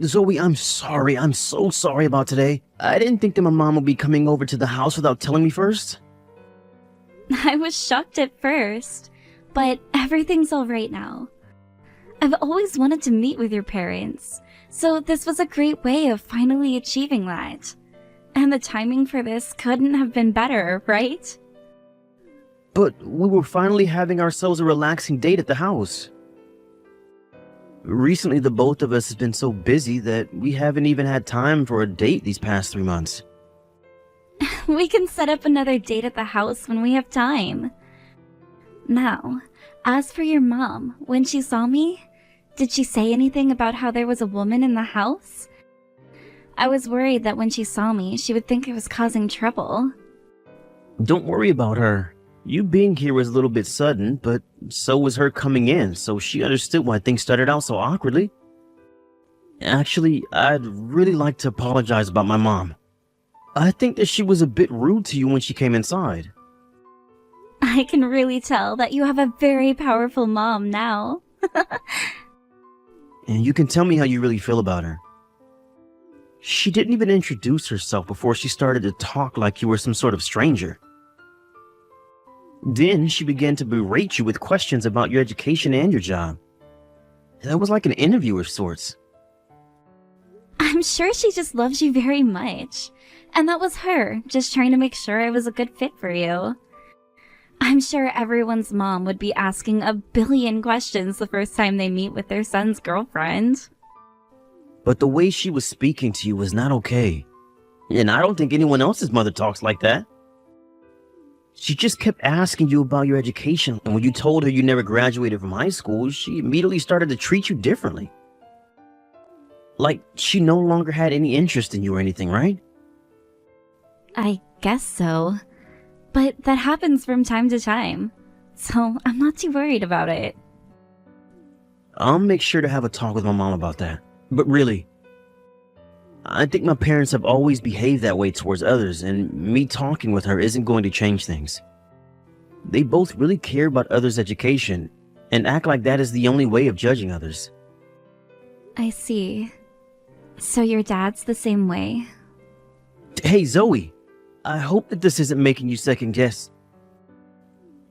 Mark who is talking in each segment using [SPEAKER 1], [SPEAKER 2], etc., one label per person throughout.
[SPEAKER 1] Zoe, I'm sorry. I'm so sorry about today. I didn't think that my mom would be coming over to the house without telling me first.
[SPEAKER 2] I was shocked at first, but everything's all right now. I've always wanted to meet with your parents, so this was a great way of finally achieving that. And the timing for this couldn't have been better, right?
[SPEAKER 1] But we were finally having ourselves a relaxing date at the house. Recently, the both of us have been so busy that we haven't even had time for a date these past 3 months.
[SPEAKER 2] We can set up another date at the house when we have time. Now, as for your mom, when she saw me, did she say anything about how there was a woman in the house? I was worried that when she saw me, she would think I was causing trouble.
[SPEAKER 1] Don't worry about her. You being here was a little bit sudden, but so was her coming in, so she understood why things started out so awkwardly. Actually, I'd really like to apologize about my mom. I think that she was a bit rude to you when she came inside.
[SPEAKER 2] I can really tell that you have a very powerful mom now.
[SPEAKER 1] And you can tell me how you really feel about her. She didn't even introduce herself before she started to talk like you were some sort of stranger. Then she began to berate you with questions about your education and your job. That was like an interview of sorts.
[SPEAKER 2] I'm sure she just loves you very much. And that was her, just trying to make sure I was a good fit for you. I'm sure everyone's mom would be asking a billion questions the first time they meet with their son's girlfriend.
[SPEAKER 1] But the way she was speaking to you was not okay. And I don't think anyone else's mother talks like that. She just kept asking you about your education, and when you told her you never graduated from high school, she immediately started to treat you differently. Like she no longer had any interest in you or anything, right?
[SPEAKER 2] I guess so. But that happens from time to time, so I'm not too worried about it.
[SPEAKER 1] I'll make sure to have a talk with my mom about that. But really, I think my parents have always behaved that way towards others, and me talking with her isn't going to change things. They both really care about others' education and act like that is the only way of judging others.
[SPEAKER 2] I see. So your dad's the same way?
[SPEAKER 1] Hey, Zoe, I hope that this isn't making you second guess.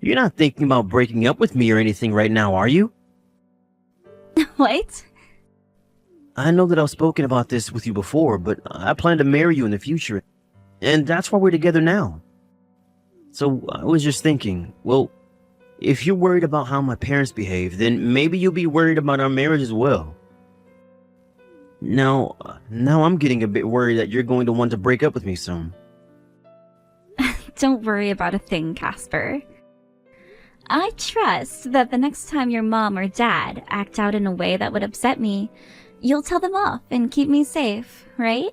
[SPEAKER 1] You're not thinking about breaking up with me or anything right now, are you?
[SPEAKER 2] What?
[SPEAKER 1] I know that I've spoken about this with you before, but I plan to marry you in the future, and that's why we're together now. So I was just thinking, well, if you're worried about how my parents behave, then maybe you'll be worried about our marriage as well. Now I'm getting a bit worried that you're going to want to break up with me soon.
[SPEAKER 2] Don't worry about a thing, Casper. I trust that the next time your mom or dad act out in a way that would upset me, you'll tell them off and keep me safe, right?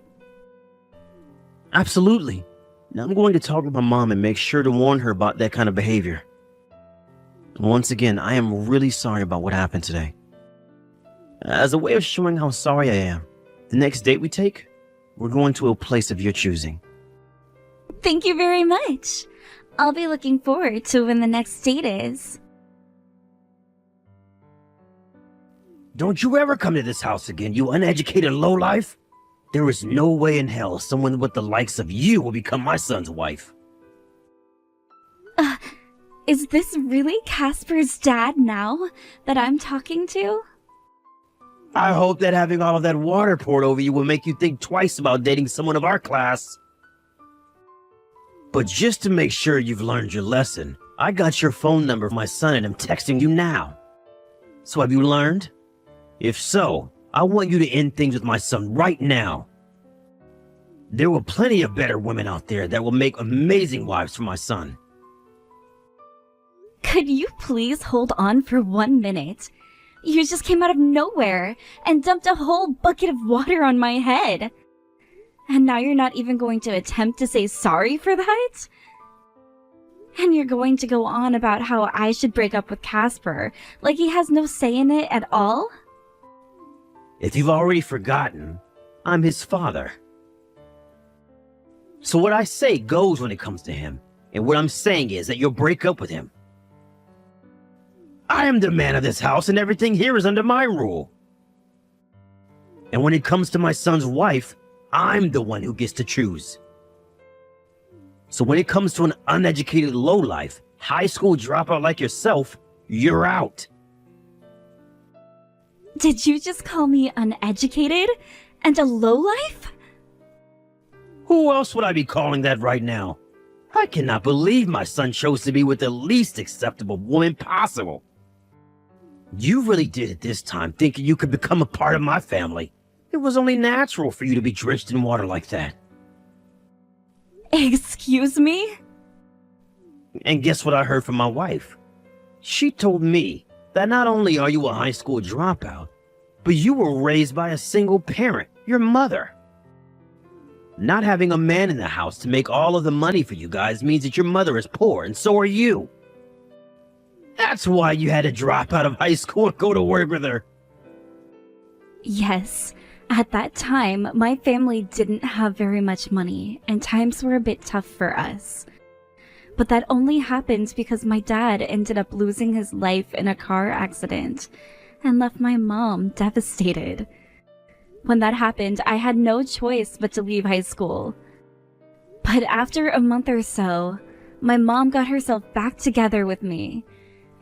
[SPEAKER 1] Absolutely. Now I'm going to talk with my mom and make sure to warn her about that kind of behavior. Once again, I am really sorry about what happened today. As a way of showing how sorry I am, the next date we take, we're going to a place of your choosing.
[SPEAKER 2] Thank you very much. I'll be looking forward to when the next date is.
[SPEAKER 1] Don't you ever come to this house again, you uneducated lowlife. There is no way in hell someone with the likes of you will become my son's wife.
[SPEAKER 2] Is this really Casper's dad now that I'm talking to?
[SPEAKER 1] I hope that having all of that water poured over you will make you think twice about dating someone of our class. But just to make sure you've learned your lesson, I got your phone number from my son and I'm texting you now. So have you learned? If so, I want you to end things with my son right now. There were plenty of better women out there that will make amazing wives for my son.
[SPEAKER 2] Could you please hold on for 1 minute? You just came out of nowhere and dumped a whole bucket of water on my head. And now you're not even going to attempt to say sorry for that? And you're going to go on about how I should break up with Casper, like he has no say in it at all?
[SPEAKER 1] If you've already forgotten, I'm his father. So what I say goes when it comes to him, and what I'm saying is that you'll break up with him. I am the man of this house, and everything here is under my rule. And when it comes to my son's wife, I'm the one who gets to choose. So when it comes to an uneducated lowlife, high school dropout like yourself, you're out.
[SPEAKER 2] Did you just call me uneducated and a lowlife?
[SPEAKER 1] Who else would I be calling that right now? I cannot believe my son chose to be with the least acceptable woman possible. You really did it this time, thinking you could become a part of my family. It was only natural for you to be drenched in water like that.
[SPEAKER 2] Excuse me?
[SPEAKER 1] And guess what I heard from my wife? She told me that not only are you a high school dropout, but you were raised by a single parent, your mother. Not having a man in the house to make all of the money for you guys means that your mother is poor, and so are you. That's why you had to drop out of high school and go to work with her.
[SPEAKER 2] Yes, at that time, my family didn't have very much money, and times were a bit tough for us. But that only happened because my dad ended up losing his life in a car accident and left my mom devastated. When that happened, I had no choice but to leave high school. But after a month or so, my mom got herself back together with me,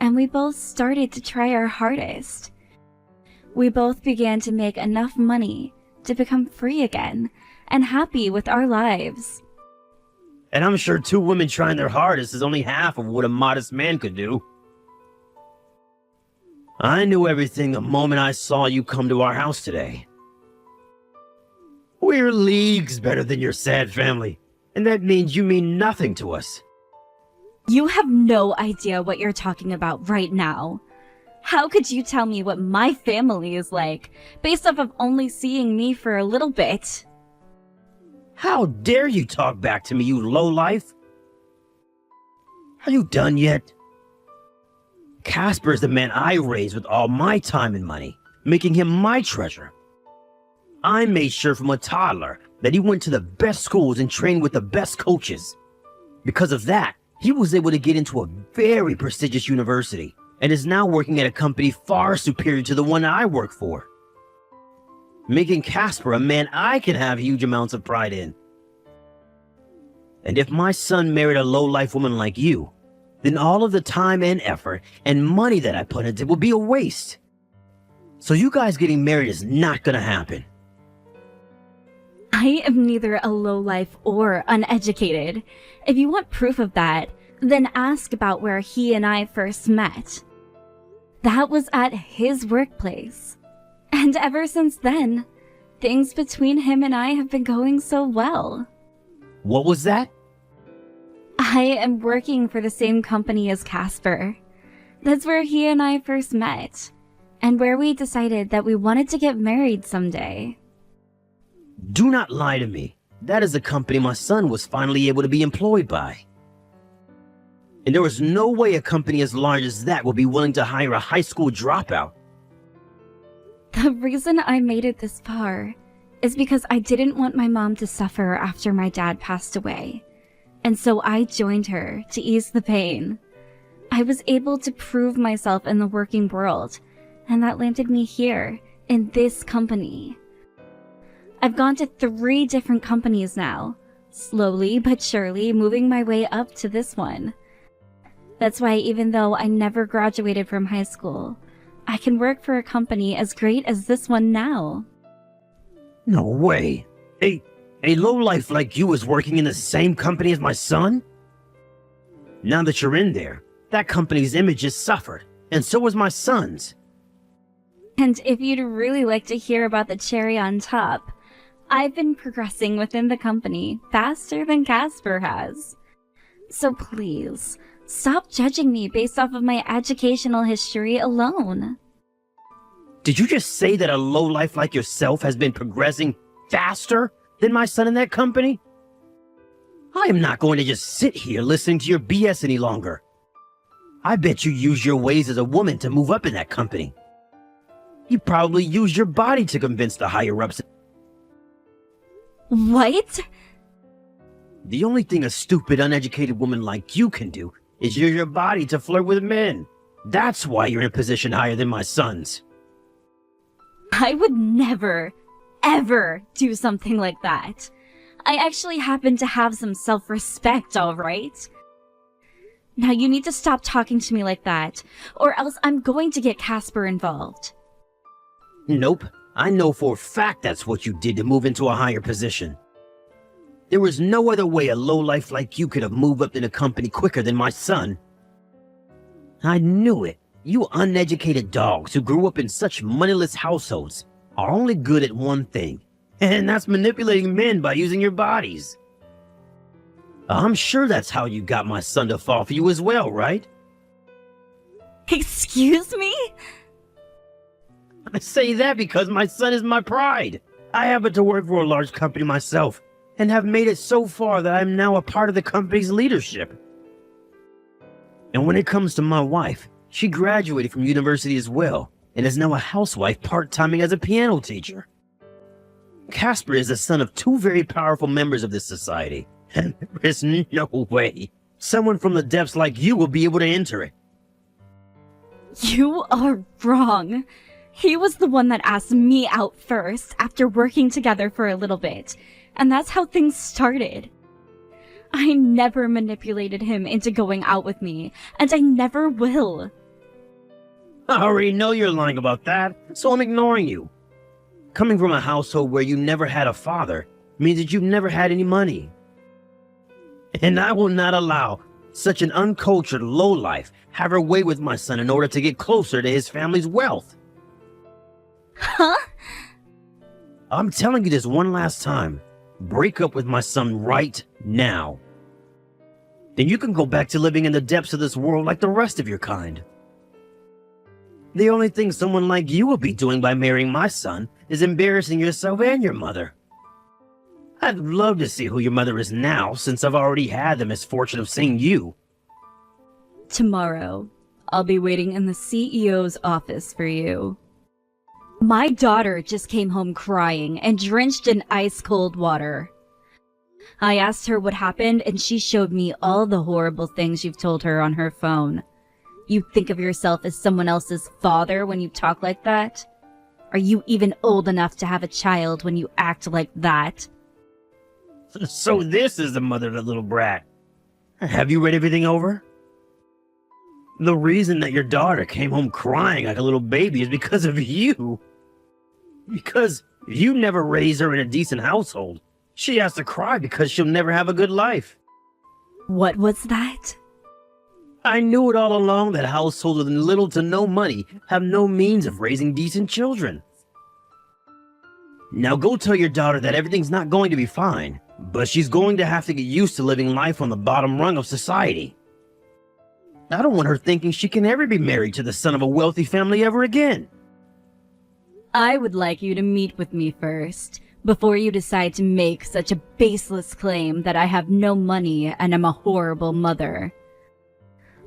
[SPEAKER 2] and we both started to try our hardest. We both began to make enough money to become free again and happy with our lives.
[SPEAKER 1] And I'm sure two women trying their hardest is only half of what a modest man could do. I knew everything the moment I saw you come to our house today. We're leagues better than your sad family, and that means you mean nothing to us.
[SPEAKER 2] You have no idea what you're talking about right now. How could you tell me what my family is like, based off of only seeing me for a little bit?
[SPEAKER 1] How dare you talk back to me, you lowlife? Are you done yet? Casper is the man I raised with all my time and money, making him my treasure. I made sure from a toddler that he went to the best schools and trained with the best coaches. Because of that, he was able to get into a very prestigious university and is now working at a company far superior to the one I work for, making Casper a man I can have huge amounts of pride in. And if my son married a low-life woman like you, then all of the time and effort and money that I put into it will be a waste. So you guys getting married is not gonna happen.
[SPEAKER 2] I am neither a lowlife or uneducated. If you want proof of that, then ask about where he and I first met. That was at his workplace. And ever since then, things between him and I have been going so well.
[SPEAKER 1] What was that?
[SPEAKER 2] I am working for the same company as Casper. That's where he and I first met, and where we decided that we wanted to get married someday.
[SPEAKER 1] Do not lie to me. That is the company my son was finally able to be employed by. And there is no way a company as large as that will be willing to hire a high school dropout.
[SPEAKER 2] The reason I made it this far is because I didn't want my mom to suffer after my dad passed away. And so I joined her to ease the pain. I was able to prove myself in the working world, and that landed me here, in this company. I've gone to 3 different companies now, slowly but surely moving my way up to this one. That's why even though I never graduated from high school, I can work for a company as great as this one now.
[SPEAKER 1] No way. A lowlife like you is working in the same company as my son? Now that you're in there, that company's image has suffered, and so has my son's.
[SPEAKER 2] And if you'd really like to hear about the cherry on top, I've been progressing within the company faster than Casper has. So please, stop judging me based off of my educational history alone.
[SPEAKER 1] Did you just say that a lowlife like yourself has been progressing faster than my son in that company? I am not going to just sit here listening to your BS any longer. I bet you use your ways as a woman to move up in that company. You probably use your body to convince the higher-ups.
[SPEAKER 2] What?
[SPEAKER 1] The only thing a stupid, uneducated woman like you can do is use your body to flirt with men. That's why you're in a position higher than my son's.
[SPEAKER 2] I would never, ever do something like that. I actually happen to have some self-respect, alright? Now you need to stop talking to me like that, or else I'm going to get Casper involved.
[SPEAKER 1] Nope. I know for a fact that's what you did to move into a higher position. There was no other way a lowlife like you could have moved up in the company quicker than my son. I knew it. You uneducated dogs who grew up in such moneyless households are only good at one thing, and that's manipulating men by using your bodies. I'm sure that's how you got my son to fall for you as well, right?
[SPEAKER 2] Excuse me?
[SPEAKER 1] I say that because my son is my pride. I happen to work for a large company myself, and have made it so far that I'm now a part of the company's leadership. And when it comes to my wife, she graduated from university as well, and is now a housewife part-timing as a piano teacher. Casper is the son of two very powerful members of this society, and there is no way someone from the depths like you will be able to enter it.
[SPEAKER 2] You are wrong. He was the one that asked me out first after working together for a little bit, and that's how things started. I never manipulated him into going out with me, and I never will.
[SPEAKER 1] I already know you're lying about that, so I'm ignoring you. Coming from a household where you never had a father means that you've never had any money. And I will not allow such an uncultured lowlife have her way with my son in order to get closer to his family's wealth.
[SPEAKER 2] Huh?
[SPEAKER 1] I'm telling you this one last time. Break up with my son right now. Then you can go back to living in the depths of this world like the rest of your kind. The only thing someone like you will be doing by marrying my son is embarrassing yourself and your mother. I'd love to see who your mother is now, since I've already had the misfortune of seeing you.
[SPEAKER 2] Tomorrow, I'll be waiting in the CEO's office for you. My daughter just came home crying and drenched in ice-cold water. I asked her what happened, and she showed me all the horrible things you've told her on her phone. You think of yourself as someone else's father when you talk like that? Are you even old enough to have a child when you act like that?
[SPEAKER 1] So this is the mother of the little brat. Have you read everything over? The reason that your daughter came home crying like a little baby is because of you. Because you never raised her in a decent household. She has to cry because she'll never have a good life.
[SPEAKER 2] What was that?
[SPEAKER 1] I knew it all along that households with little to no money have no means of raising decent children. Now go tell your daughter that everything's not going to be fine, but she's going to have to get used to living life on the bottom rung of society. I don't want her thinking she can ever be married to the son of a wealthy family ever again.
[SPEAKER 2] I would like you to meet with me first, before you decide to make such a baseless claim that I have no money and am a horrible mother.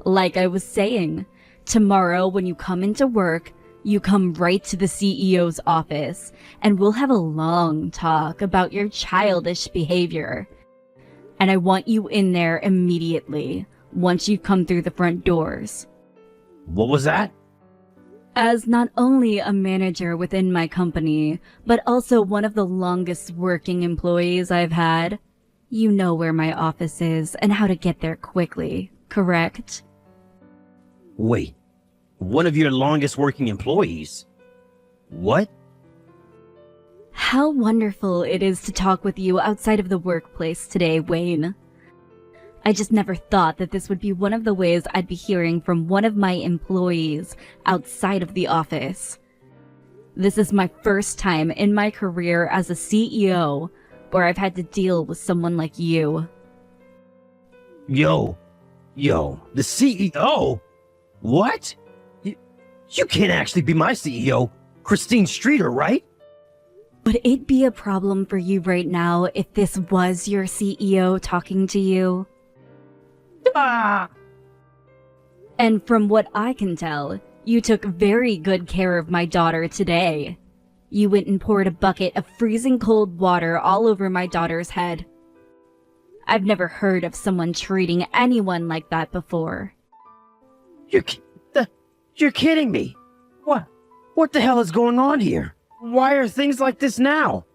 [SPEAKER 2] Like I was saying, tomorrow when you come into work, you come right to the CEO's office, and we'll have a long talk about your childish behavior. And I want you in there immediately, once you've come through the front doors.
[SPEAKER 1] What was that?
[SPEAKER 2] As not only a manager within my company, but also one of the longest working employees I've had, you know where my office is and how to get there quickly, correct?
[SPEAKER 1] Wait, one of your longest working employees? What?
[SPEAKER 2] How wonderful it is to talk with you outside of the workplace today, Wayne. I just never thought that this would be one of the ways I'd be hearing from one of my employees outside of the office. This is my first time in my career as a CEO where I've had to deal with someone like you.
[SPEAKER 1] Yo, the CEO? What? You can't actually be my CEO, Christine Streeter, right?
[SPEAKER 2] Would it be a problem for you right now if this was your CEO talking to you?
[SPEAKER 1] Ah!
[SPEAKER 2] And from what I can tell, you took very good care of my daughter today. You went and poured a bucket of freezing cold water all over my daughter's head. I've never heard of someone treating anyone like that before.
[SPEAKER 1] You're kidding me. What the hell is going on here? Why are things like this now?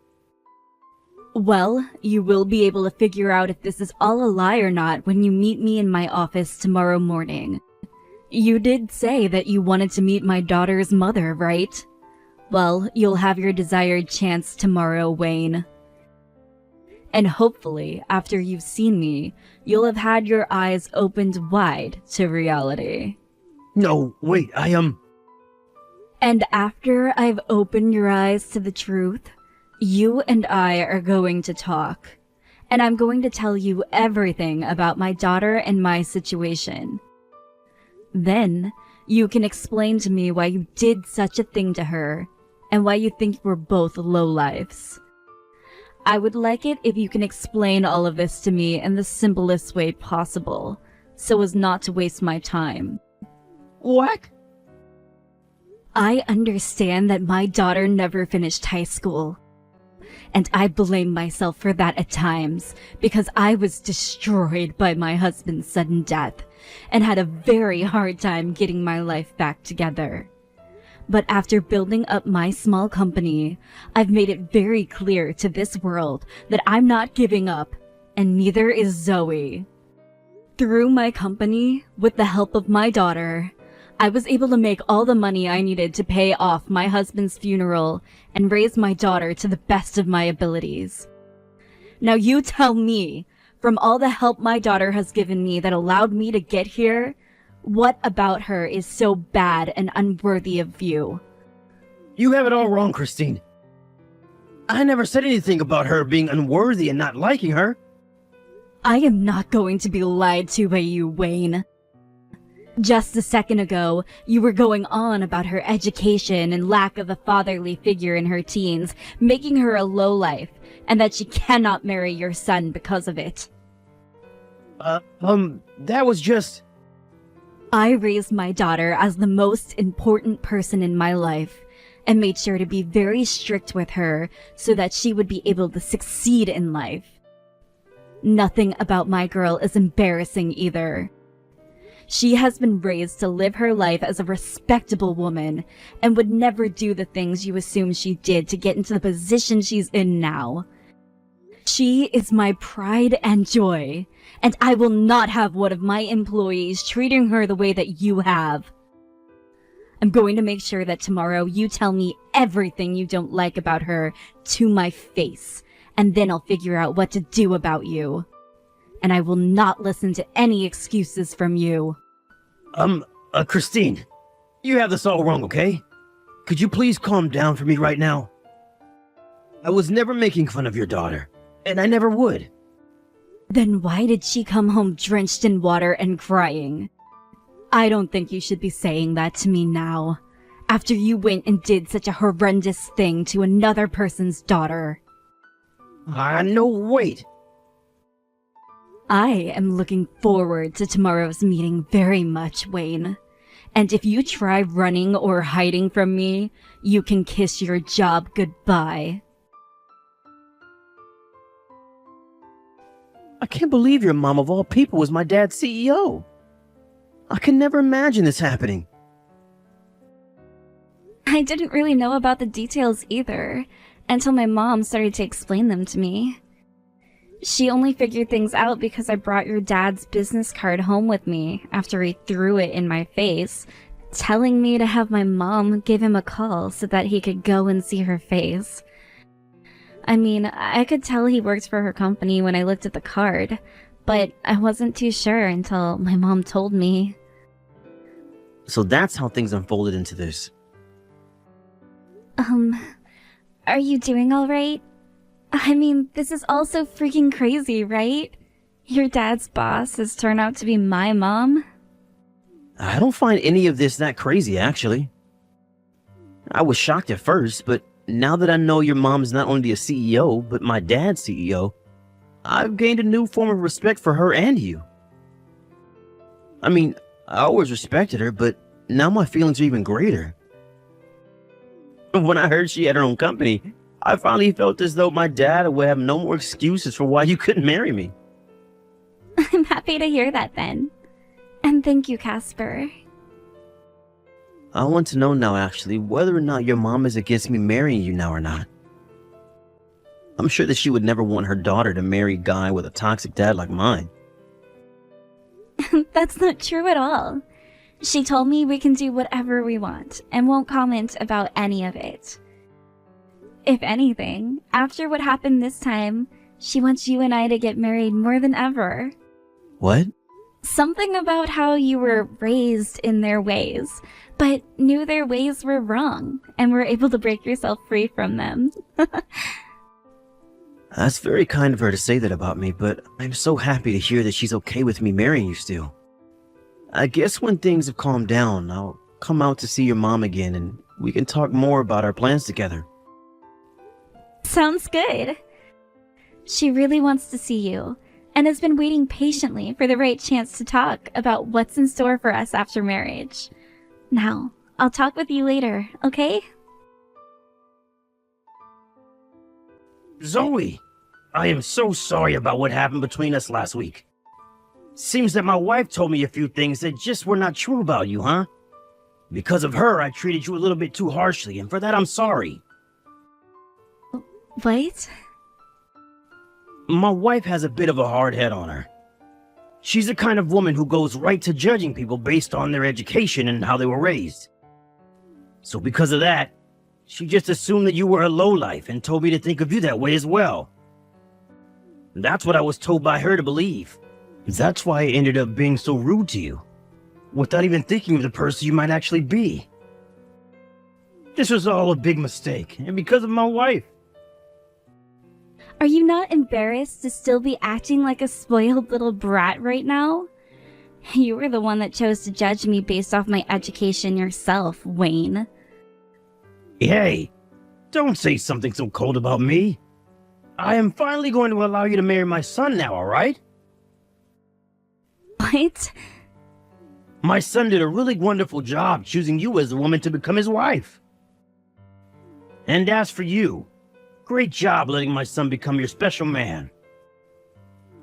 [SPEAKER 2] Well, you will be able to figure out if this is all a lie or not when you meet me in my office tomorrow morning. You did say that you wanted to meet my daughter's mother, right? Well, you'll have your desired chance tomorrow, Wayne. And hopefully, after you've seen me, you'll have had your eyes opened wide to reality.
[SPEAKER 1] No, wait,
[SPEAKER 2] And after I've opened your eyes to the truth, you and I are going to talk. And I'm going to tell you everything about my daughter and my situation. Then, you can explain to me why you did such a thing to her, and why you think we're both lowlifes. I would like it if you can explain all of this to me in the simplest way possible, so as not to waste my time.
[SPEAKER 1] What?
[SPEAKER 2] I understand that my daughter never finished high school. And I blame myself for that at times, because I was destroyed by my husband's sudden death, and had a very hard time getting my life back together. But after building up my small company, I've made it very clear to this world that I'm not giving up, and neither is Zoe. Through my company, with the help of my daughter, I was able to make all the money I needed to pay off my husband's funeral and raise my daughter to the best of my abilities. Now you tell me, from all the help my daughter has given me that allowed me to get here, what about her is so bad and unworthy of you?
[SPEAKER 1] You have it all wrong, Christine. I never said anything about her being unworthy and not liking her.
[SPEAKER 2] I am not going to be lied to by you, Wayne. Just a second ago, you were going on about her education and lack of a fatherly figure in her teens, making her a lowlife, and that she cannot marry your son because of it.
[SPEAKER 1] That was just...
[SPEAKER 2] I raised my daughter as the most important person in my life, and made sure to be very strict with her so that she would be able to succeed in life. Nothing about my girl is embarrassing either. She has been raised to live her life as a respectable woman and would never do the things you assume she did to get into the position she's in now. She is my pride and joy, and I will not have one of my employees treating her the way that you have. I'm going to make sure that tomorrow you tell me everything you don't like about her to my face, and then I'll figure out what to do about you. And I will not listen to any excuses from you.
[SPEAKER 1] Christine, you have this all wrong, okay? Could you please calm down for me right now? I was never making fun of your daughter, and I never would.
[SPEAKER 2] Then why did she come home drenched in water and crying? I don't think you should be saying that to me now, after you went and did such a horrendous thing to another person's daughter.
[SPEAKER 1] No, wait.
[SPEAKER 2] I am looking forward to tomorrow's meeting very much, Wayne. And if you try running or hiding from me, you can kiss your job goodbye.
[SPEAKER 1] I can't believe your mom of all people was my dad's CEO. I could never imagine this happening.
[SPEAKER 2] I didn't really know about the details either, until my mom started to explain them to me. She only figured things out because I brought your dad's business card home with me after he threw it in my face, telling me to have my mom give him a call so that he could go and see her face. I mean, I could tell he worked for her company when I looked at the card, but I wasn't too sure until my mom told me.
[SPEAKER 1] So that's how things unfolded into this.
[SPEAKER 2] Are you doing all right? I mean, this is all so freaking crazy, right? Your dad's boss has turned out to be my mom?
[SPEAKER 1] I don't find any of this that crazy, actually. I was shocked at first, but now that I know your mom's not only a CEO, but my dad's CEO, I've gained a new form of respect for her and you. I mean, I always respected her, but now my feelings are even greater. When I heard she had her own company, I finally felt as though my dad would have no more excuses for why you couldn't marry me.
[SPEAKER 2] I'm happy to hear that then. And thank you, Casper.
[SPEAKER 1] I want to know now, actually, whether or not your mom is against me marrying you now or not. I'm sure that she would never want her daughter to marry a guy with a toxic dad like mine.
[SPEAKER 2] That's not true at all. She told me we can do whatever we want and won't comment about any of it. If anything, after what happened this time, she wants you and I to get married more than ever.
[SPEAKER 1] What?
[SPEAKER 2] Something about how you were raised in their ways, but knew their ways were wrong and were able to break yourself free from them.
[SPEAKER 1] That's very kind of her to say that about me, but I'm so happy to hear that she's okay with me marrying you still. I guess when things have calmed down, I'll come out to see your mom again and we can talk more about our plans together.
[SPEAKER 2] Sounds good. She really wants to see you and has been waiting patiently for the right chance to talk about what's in store for us after marriage. Now, I'll talk with you later, okay?
[SPEAKER 3] Zoe, I am so sorry about what happened between us last week. Seems that my wife told me a few things that just were not true about you, huh? Because of her, I treated you a little bit too harshly, and for that I'm sorry.
[SPEAKER 2] What?
[SPEAKER 3] My wife has a bit of a hard head on her. She's the kind of woman who goes right to judging people based on their education and how they were raised. So because of that, she just assumed that you were a lowlife and told me to think of you that way as well. That's what I was told by her to believe. That's why I ended up being so rude to you, without even thinking of the person you might actually be. This was all a big mistake, and because of my wife.
[SPEAKER 2] Are you not embarrassed to still be acting like a spoiled little brat right now? You were the one that chose to judge me based off my education yourself, Wayne.
[SPEAKER 3] Hey, don't say something so cold about me. I am finally going to allow you to marry my son now, alright?
[SPEAKER 2] What?
[SPEAKER 3] My son did a really wonderful job choosing you as the woman to become his wife. And as for you, great job letting my son become your special man.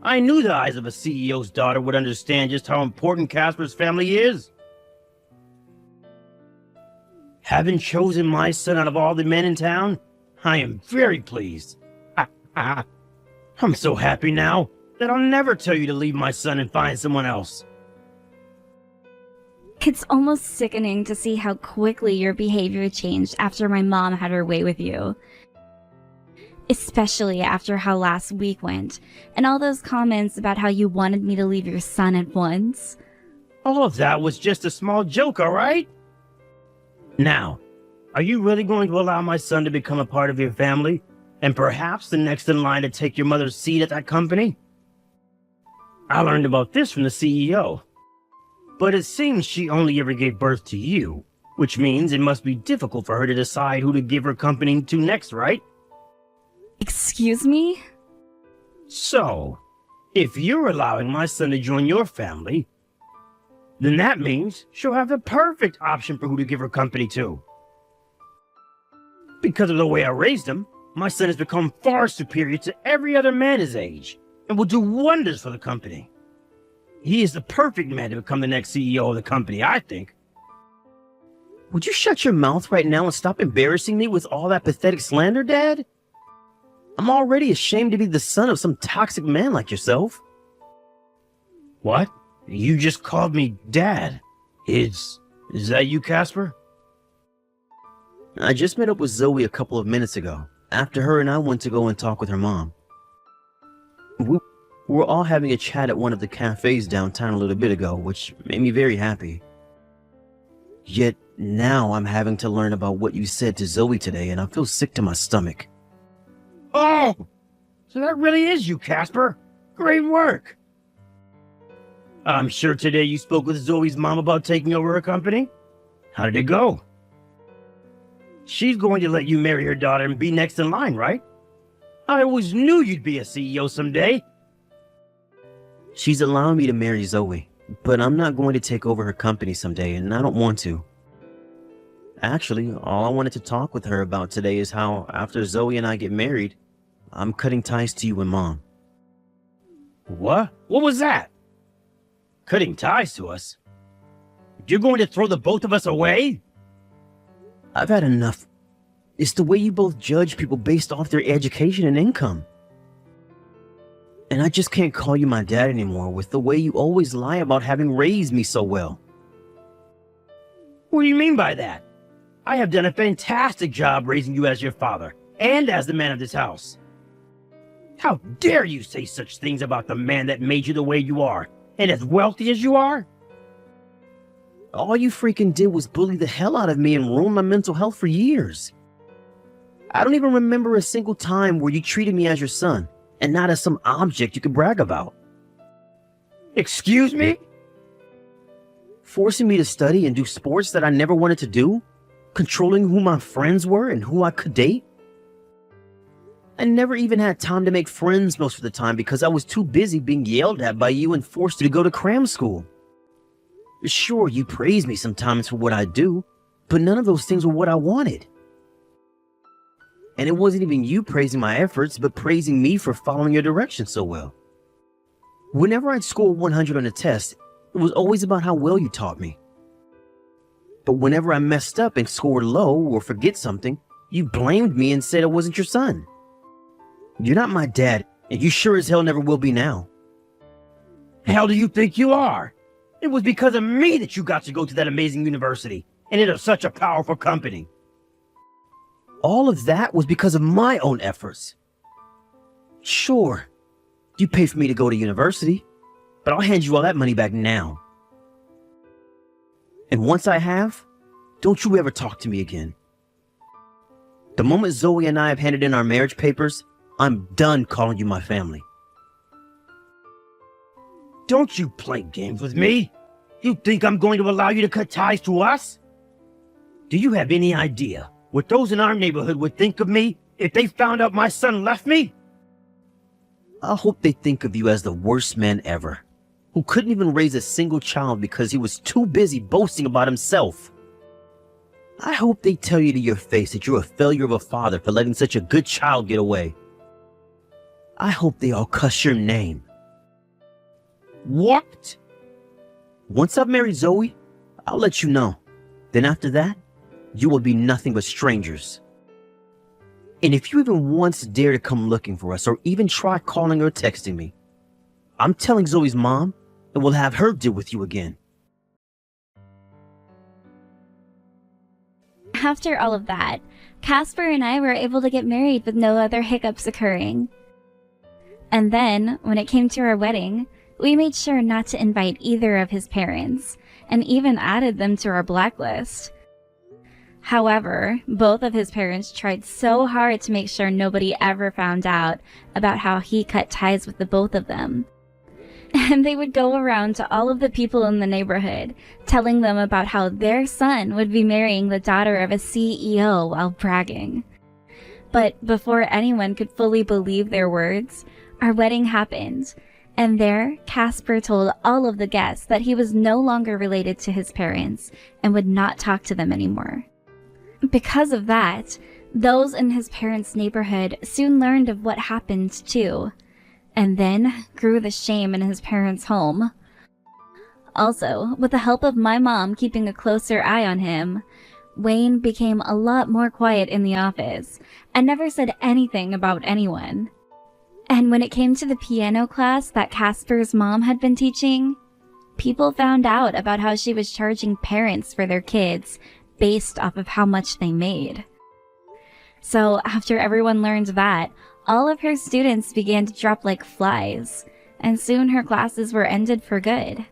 [SPEAKER 3] I knew the eyes of a CEO's daughter would understand just how important Casper's family is. Having chosen my son out of all the men in town, I am very pleased. I'm so happy now that I'll never tell you to leave my son and find someone else.
[SPEAKER 2] It's almost sickening to see how quickly your behavior changed after my mom had her way with you. Especially after how last week went, and all those comments about how you wanted me to leave your son at once.
[SPEAKER 3] All of that was just a small joke, alright? Now, are you really going to allow my son to become a part of your family? And perhaps the next in line to take your mother's seat at that company? I learned about this from the CEO. But it seems she only ever gave birth to you, which means it must be difficult for her to decide who to give her company to next, right?
[SPEAKER 2] Excuse me?
[SPEAKER 3] So, if you're allowing my son to join your family, then that means she'll have the perfect option for who to give her company to. Because of the way I raised him, my son has become far superior to every other man his age, and will do wonders for the company. He is the perfect man to become the next CEO of the company, I think.
[SPEAKER 1] Would you shut your mouth right now and stop embarrassing me with all that pathetic slander, Dad? I'm already ashamed to be the son of some toxic man like yourself.
[SPEAKER 3] What? You just called me Dad. Is that you, Casper?
[SPEAKER 1] I just met up with Zoe a couple of minutes ago, after her and I went to go and talk with her mom. We're all having a chat at one of the cafes downtown a little bit ago, which made me very happy. Yet now I'm having to learn about what you said to Zoe today, and I feel sick to my stomach.
[SPEAKER 3] Oh! So that really is you, Casper. Great work. I'm sure today you spoke with Zoe's mom about taking over her company. How did it go? She's going to let you marry her daughter and be next in line, right? I always knew you'd be a CEO someday.
[SPEAKER 1] She's allowing me to marry Zoe, but I'm not going to take over her company someday, and I don't want to. Actually, all I wanted to talk with her about today is how, after Zoe and I get married, I'm cutting ties to you and Mom.
[SPEAKER 3] What? What was that? Cutting ties to us? You're going to throw the both of us away?
[SPEAKER 1] I've had enough. It's the way you both judge people based off their education and income. And I just can't call you my dad anymore with the way you always lie about having raised me so well.
[SPEAKER 3] What do you mean by that? I have done a fantastic job raising you as your father and as the man of this house. How dare you say such things about the man that made you the way you are and as wealthy as you are?
[SPEAKER 1] All you freaking did was bully the hell out of me and ruin my mental health for years. I don't even remember a single time where you treated me as your son and not as some object you could brag about.
[SPEAKER 3] Excuse me?
[SPEAKER 1] Forcing me to study and do sports that I never wanted to do? Controlling who my friends were and who I could date? I never even had time to make friends most of the time because I was too busy being yelled at by you and forced to go to cram school. Sure, you praise me sometimes for what I do, but none of those things were what I wanted. And it wasn't even you praising my efforts, but praising me for following your direction so well. Whenever I'd score 100 on a test, it was always about how well you taught me. But whenever I messed up and scored low or forget something, you blamed me and said I wasn't your son. You're not my dad, and you sure as hell never will be now.
[SPEAKER 3] Hell do you think you are? It was because of me that you got to go to that amazing university, and it is such a powerful company.
[SPEAKER 1] All of that was because of my own efforts. Sure, you paid for me to go to university, but I'll hand you all that money back now. And once I have, don't you ever talk to me again. The moment Zoe and I have handed in our marriage papers, I'm done calling you my family.
[SPEAKER 3] Don't you play games with me? You think I'm going to allow you to cut ties to us? Do you have any idea what those in our neighborhood would think of me if they found out my son left me?
[SPEAKER 1] I hope they think of you as the worst man ever, who couldn't even raise a single child because he was too busy boasting about himself. I hope they tell you to your face that you're a failure of a father for letting such a good child get away. I hope they all cuss your name.
[SPEAKER 3] What?
[SPEAKER 1] Once I've married Zoe, I'll let you know. Then after that, you will be nothing but strangers. And if you even once dare to come looking for us or even try calling or texting me, I'm telling Zoe's mom and we'll have her deal with you again.
[SPEAKER 2] After all of that, Casper and I were able to get married with no other hiccups occurring. And then, when it came to our wedding, we made sure not to invite either of his parents, and even added them to our blacklist. However, both of his parents tried so hard to make sure nobody ever found out about how he cut ties with the both of them. And they would go around to all of the people in the neighborhood, telling them about how their son would be marrying the daughter of a CEO while bragging. But before anyone could fully believe their words, our wedding happened. And there, Casper told all of the guests that he was no longer related to his parents and would not talk to them anymore. Because of that, those in his parents' neighborhood soon learned of what happened too, and then grew the shame in his parents' home. Also, with the help of my mom keeping a closer eye on him, Wayne became a lot more quiet in the office and never said anything about anyone. And when it came to the piano class that Casper's mom had been teaching, people found out about how she was charging parents for their kids based off of how much they made. So after everyone learned that, all of her students began to drop like flies, and soon her classes were ended for good.